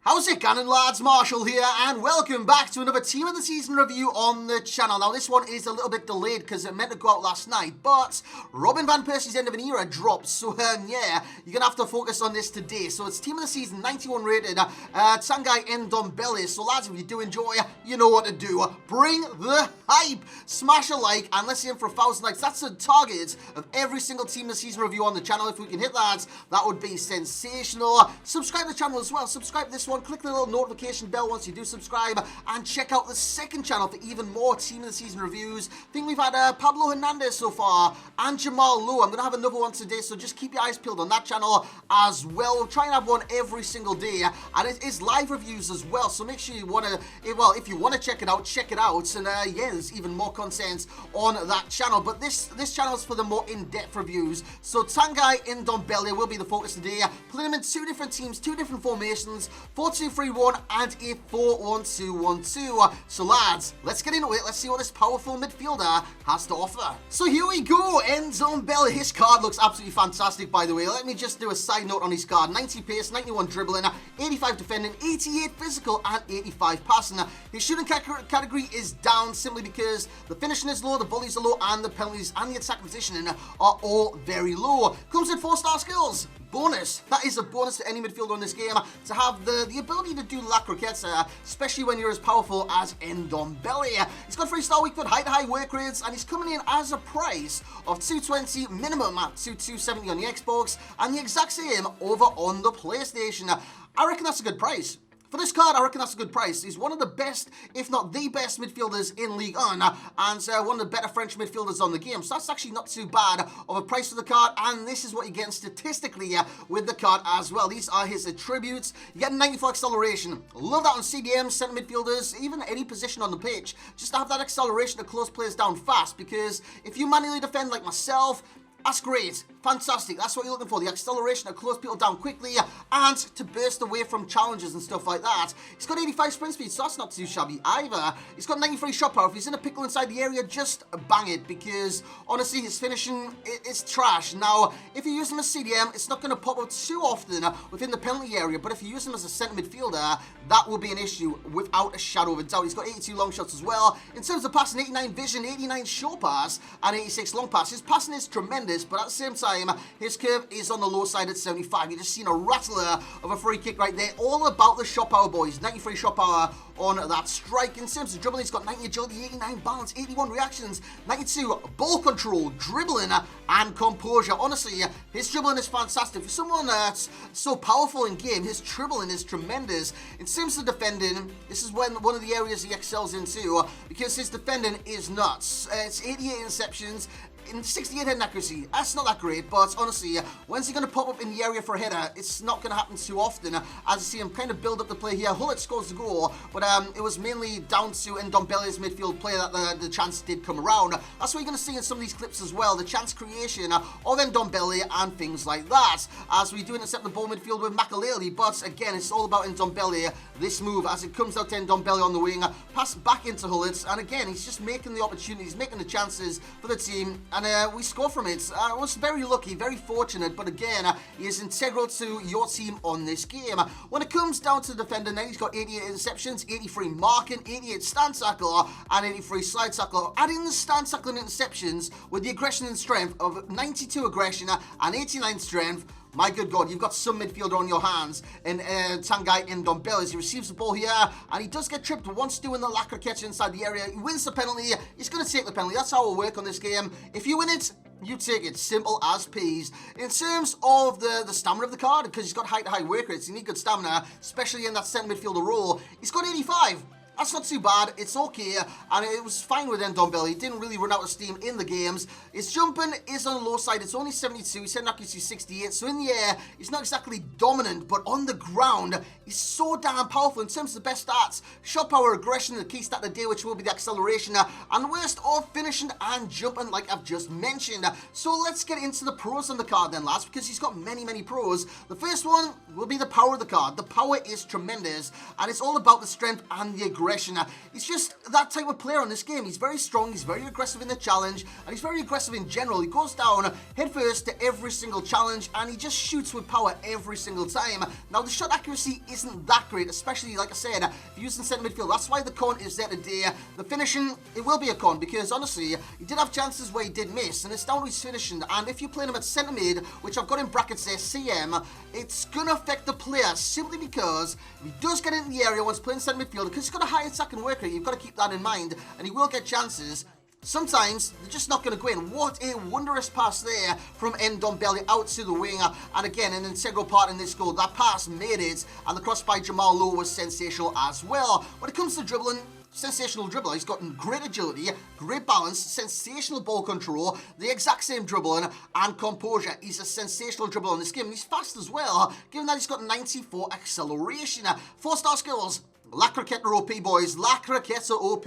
How's it going, lads? Marshall here, and welcome back to another Team of the Season review on the channel. Now, this one is a little bit delayed because it meant to go out last night, but Robin Van Persie's End of an Era dropped, so yeah, you're going to have to focus on this today. So it's Team of the Season, 91 rated, Tanguy Ndombele. So, lads, if you do enjoy, you know what to do. Bring the hype! Smash a like, and let's aim for 1,000 likes. That's the target of every single Team of the Season review on the channel. If we can hit that, that would be sensational. Subscribe to the channel as well. Subscribe to this one. Click the little notification bell once you do subscribe, and check out the second channel for even more Team of the Season reviews. I think we've had Pablo Hernandez so far, and Jamal Lowe. I'm going to have another one today, so just keep your eyes peeled on that channel as well. We'll try and have one every single day, and it is live reviews as well, so make sure you want to, well, if you want to check it out, and yeah, there's even more content on that channel, but this channel is for the more in-depth reviews. So Tanguy Ndombele will be the focus today. Playing him in two different teams, two different formations, 4-2-3-1 and a 4-1-2-1-2. So lads, let's get into it. Let's see what this powerful midfielder has to offer. So here we go, Ndombele. His card looks absolutely fantastic, by the way. Let me just do a side note on his card. 90 pace, 91 dribbling, 85 defending, 88 physical, and 85 passing. His shooting category is down simply because the finishing is low, the volleys are low, and the penalties and the attack positioning are all very low. Comes with 4-star skills. Bonus. That is a bonus to any midfielder in this game, to have the ability to do La Croquette, especially when you're as powerful as Ndombele. He's got 3-star weak foot, high work rates, and he's coming in as a price of 220 minimum to 270 on the Xbox, and the exact same over on the PlayStation. I reckon that's a good price. For this card, I reckon that's a good price. He's one of the best, if not the best midfielders in Ligue 1, and one of the better French midfielders on the game. So that's actually not too bad of a price for the card, and this is what you're getting statistically with the card as well. These are his attributes. You get 94 acceleration. Love that on CDMs, centre midfielders, even any position on the pitch. Just to have that acceleration to close players down fast, because if you manually defend like myself, that's great. Fantastic. That's what you're looking for. The acceleration to close people down quickly and to burst away from challenges and stuff like that. He's got 85 sprint speed, so that's not too shabby either. He's got 93 shot power. If he's in a pickle inside the area, just bang it, because honestly, his finishing is trash. Now, if you use him as CDM, it's not going to pop up too often within the penalty area, but if you use him as a centre midfielder, that will be an issue without a shadow of a doubt. He's got 82 long shots as well. In terms of passing, 89 vision, 89 short pass, and 86 long pass. His passing is tremendous, but at the same time, his curve is on the low side at 75. You just seen a rattler of a free kick right there. All about the shot power, boys. 93 shot power on that strike. In terms of dribbling, he's got 90 agility, 89 balance, 81 reactions, 92 ball control, dribbling, and composure. Honestly, his dribbling is fantastic. For someone that's so powerful in game, his dribbling is tremendous. In terms of defending, this is one of the areas he excels into, because his defending is nuts. It's 88 interceptions, in 68 head accuracy. That's not that great, but honestly, when's he going to pop up in the area for a header? It's not going to happen too often. As you see him kind of build up the play here. Hullet scores the goal, but it was mainly down to Ndombele's midfield play that the chance did come around. That's what you're going to see in some of these clips as well. The chance creation of Ndombele and things like that. As we do intercept the ball midfield with Makaleli, but again, it's all about Ndombele. This move, as it comes out to Ndombele on the wing, pass back into Hullet, and again, he's just making the opportunities, making the chances for the team, and we score from it. I was very lucky, very fortunate, but again, he is integral to your team on this game. When it comes down to the defender now, he's got 88 interceptions, 83 marking, 88 stand tackle, and 83 slide tackle. Adding the stand tackle and interceptions with the aggression and strength of 92 aggression and 89 strength, my good God, you've got some midfielder on your hands in Tanguy Ndombele as he receives the ball here, and he does get tripped once doing the La Croquette inside the area. He wins the penalty. He's going to take the penalty. That's how it'll work on this game. If you win it, you take it. Simple as peas. In terms of the stamina of the card, because he's got high work rates, you need good stamina, especially in that centre midfielder role. He's got 85. That's not too bad. It's okay, and it was fine with Ndombele. He didn't really run out of steam in the games. His jumping is on the low side. It's only 72. His head accuracy 68. So in the air, he's not exactly dominant, but on the ground, he's so damn powerful in terms of the best stats. Shot power, aggression, the key stat of the day, which will be the acceleration, and worst of finishing and jumping, like I've just mentioned. So let's get into the pros on the card then, lads, because he's got many pros. The first one will be the power of the card. The power is tremendous, and it's all about the strength and the aggression. aggression. He's just that type of player on this game. He's very strong, he's very aggressive in the challenge, and he's very aggressive in general. He goes down headfirst to every single challenge, and he just shoots with power every single time. Now, the shot accuracy isn't that great, especially, like I said, if you're using centre midfield. That's why the con is there today. The finishing, it will be a con, because honestly, he did have chances where he did miss, and it's down to his finishing. And if you're playing him at centre mid, which I've got in brackets there, CM, it's going to affect the player simply because if he does get into the area once playing centre midfield, because he's got a high attacking work rate, you've got to keep that in mind, and he will get chances. Sometimes they're just not going to go in. What a wondrous pass there from Ndombele out to the wing. And again, an integral part in this goal. That pass made it, and the cross by Jamal Lowe was sensational as well. When it comes to dribbling, sensational dribbler. He's got great agility, great balance, sensational ball control, the exact same dribbling and composure. He's a sensational dribbler in this game. And he's fast as well, given that he's got 94 acceleration. 4-star skills. La Croqueta OP, boys. La Croqueta OP.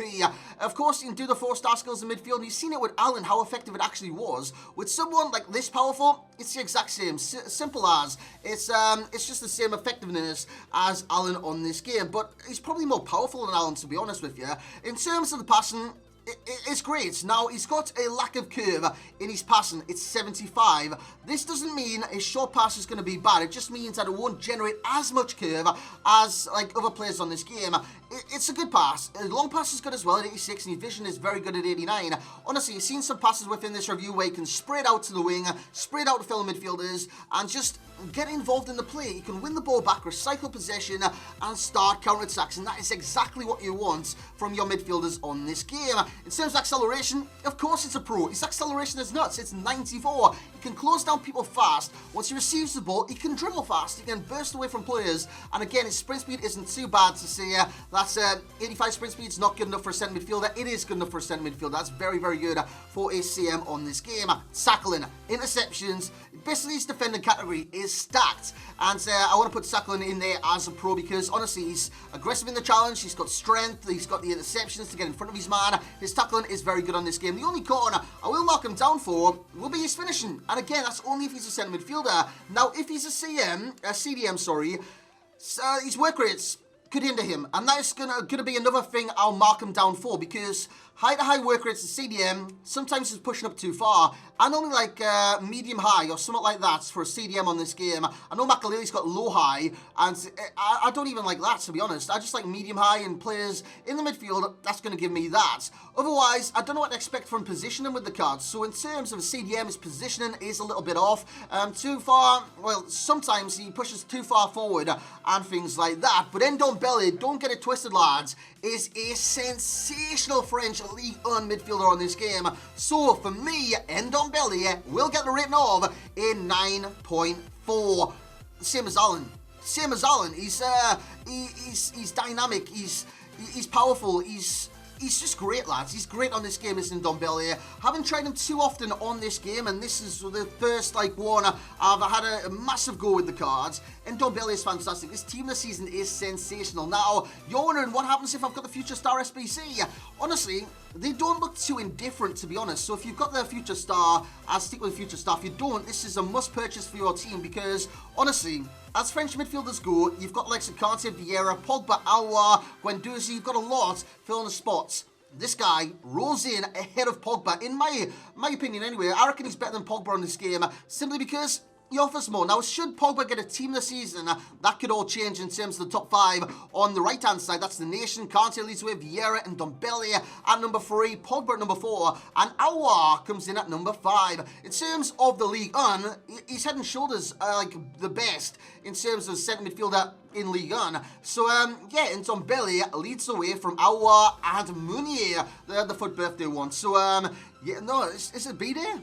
Of course, you can do the 4-star skills in midfield. You've seen it with Allen, how effective it actually was. With someone like this powerful, it's the exact same. Simple as. It's just the same effectiveness as Allen on this game. But he's probably more powerful than Allen, to be honest with you. In terms of the passing, it's great. Now, he's got a lack of curve in his passing. It's 75. This doesn't mean his short pass is going to be bad. It just means that it won't generate as much curve as like other players on this game. It's a good pass. Long pass is good as well at 86, and his vision is very good at 89. Honestly, you've seen some passes within this review where you can spread out to the wing, spread out to fellow midfielders, and just get involved in the play. You can win the ball back, recycle possession, and start counter-attacks, and that is exactly what you want from your midfielders on this game. In terms of acceleration, of course it's a pro. His acceleration is nuts. It's 94. He can close down people fast. Once he receives the ball, he can dribble fast. He can burst away from players, and again, his sprint speed isn't too bad to say. That's 85 sprint speed is not good enough for a centre midfielder. It is good enough for a centre midfielder. That's very, very good for a CM on this game. Tackling, interceptions, basically his defending category is stacked, and I want to put Tackling in there as a pro because honestly he's aggressive in the challenge, he's got strength, he's got the interceptions to get in front of his man. His tackling is very good on this game. The only corner I will mark him down for will be his finishing, and again, that's only if he's a centre midfielder. Now, if he's a CDM, sorry, his work rates could hinder him, and that's gonna be another thing I'll mark him down for, because high work rates in CDM sometimes is pushing up too far. I normally like medium high or something like that for a CDM on this game. I know Makaleli's got low high, and I don't even like that, to be honest. I just like medium high, and players in the midfield, that's going to give me that. Otherwise, I don't know what to expect from positioning with the cards. So in terms of CDM, his positioning is a little bit off. Too far, well, sometimes he pushes too far forward and things like that. But Ndombele, don't get it twisted, lads, is a sensational French League 1 midfielder on this game. So for me, Ndombele will get the rating of a 9.4. Same as Allen. He's dynamic. He's powerful. He's just great, lads. He's great on this game, isn't Ndombele. Haven't tried him too often on this game, and this is the first one I've had a massive go with the cards. Ndombele is fantastic. This team this season is sensational. Now, you're wondering what happens if I've got the Future Star SBC. Honestly, they don't look too indifferent, to be honest. So if you've got the Future Star, I'll stick with the Future Star. If you don't, this is a must purchase for your team, because honestly, as French midfielders go, you've got like Kante, Vieira, Pogba, Aouar, Guendouzi. You've got a lot filling the spots. This guy rolls in ahead of Pogba, in my opinion anyway. I reckon he's better than Pogba on this game, simply because he offers more. Now, should Pogba get a team this season, that could all change in terms of the top 5. On the right-hand side, that's the Nation. Kante leads with Vieira and Ndombele at number 3, Pogba at number 4, and Aouar comes in at number 5. In terms of the League 1, he's head and shoulders like the best in terms of centre midfielder in League 1. So, yeah, Ndombele leads the way from Aouar and Meunier, the foot birthday one. So, yeah, no, is it B-Day?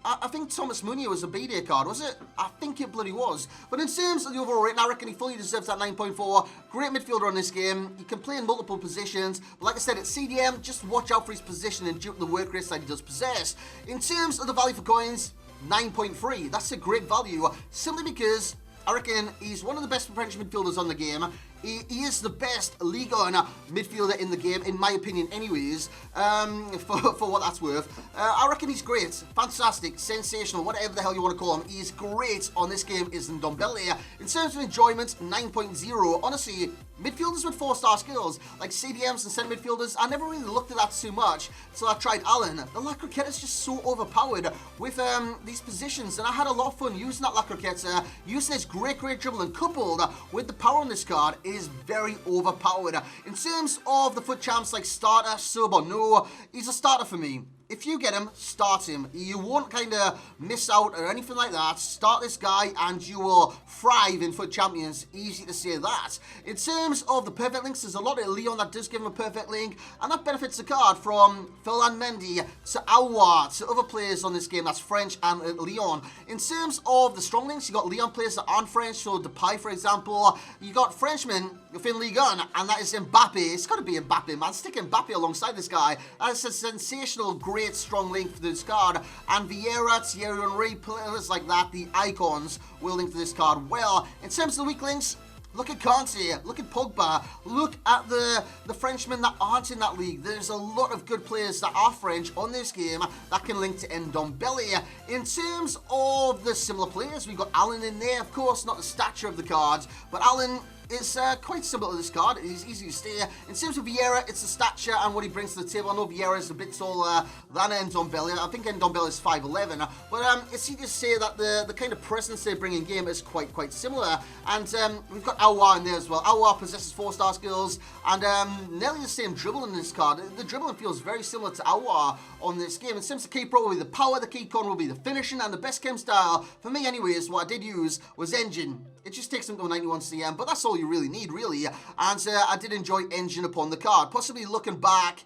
I think Thomas Meunier was a B-Day card, was it? I think it bloody was. But in terms of the overall rating, I reckon he fully deserves that 9.4. Great midfielder on this game. He can play in multiple positions. But like I said, at CDM, just watch out for his position and due to the work rates that he does possess. In terms of the value for coins, 9.3. That's a great value, simply because I reckon he's one of the best French midfielders on the game. He is the best Ligue 1 midfielder in the game, in my opinion anyways, for what that's worth. I reckon he's great, fantastic, sensational, whatever the hell you want to call him. He's great on this game is Ndombele. In terms of enjoyment, 9.0. Honestly, midfielders with 4-star skills, like CDMs and centre midfielders, I never really looked at that too much until I tried Alan. The La Croquette is just so overpowered with these positions, and I had a lot of fun using that La Croquette, using this great dribbling, coupled with the power on this card is very overpowered. In terms of the FUT champs, like starter, sub or no, he's a starter for me. If you get him, start him. You won't kind of miss out or anything like that. Start this guy and you will thrive in FUT Champions. Easy to say that. In terms of the perfect links, there's a lot of Leon that does give him a perfect link, and that benefits the card from Ferland Mendy to Aouar to other players on this game. That's French and Leon. In terms of the strong links, you got Leon players that aren't French, so Depay, for example. You got Frenchmen within Ligue 1, and that is Mbappe. It's got to be Mbappe, man. Stick Mbappe alongside this guy. That's a sensational, great, strong link for this card. And Vieira, Thierry Henry, players like that, the icons, will link to this card well. In terms of the weak links, look at Kante, look at Pogba, look at the Frenchmen that aren't in that league. There's a lot of good players that are French on this game that can link to Ndombele. In terms of the similar players, we've got Alan in there, of course, not the stature of the cards, but Alan is quite similar to this card. It is easy to stay. In terms of Vieira, it's the stature and what he brings to the table. I know Vieira is a bit taller than Ndombele. I think Ndombele is 5'11", but it's easy to say that the kind of presence they bring in game is quite similar. And we've got Aouar in there as well. Aouar possesses 4-star skills and nearly the same dribbling in this card. The dribbling feels very similar to Aouar on this game. In terms of key pro will be the power, the key con will be the finishing, and the best chem style, for me anyways, what I did use was Engine. It just takes them to a 91 CM, but that's all you really need, really. And I did enjoy Engine upon the card. Possibly looking back,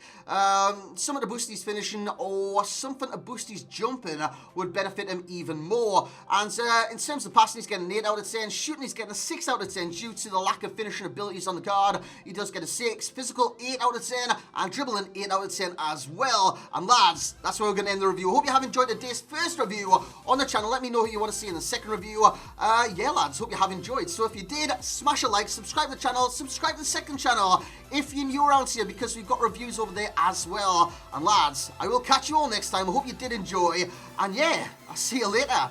some of the boost he's finishing or something to boost his jumping would benefit him even more. And in terms of passing, he's getting an 8 out of 10. Shooting, he's getting a 6 out of 10 due to the lack of finishing abilities on the card. He does get a 6. Physical, 8 out of 10. And dribbling, 8 out of 10 as well. And lads, that's where we're going to end the review. Hope you have enjoyed today's first review on the channel. Let me know who you want to see in the second review. Yeah, lads, hope you have enjoyed. So if you did, smash a like, subscribe to the channel, subscribe to the second channel if you're new around here, because we've got reviews over there as well. And lads, I will catch you all next time. I hope you did enjoy, and yeah, I'll see you later.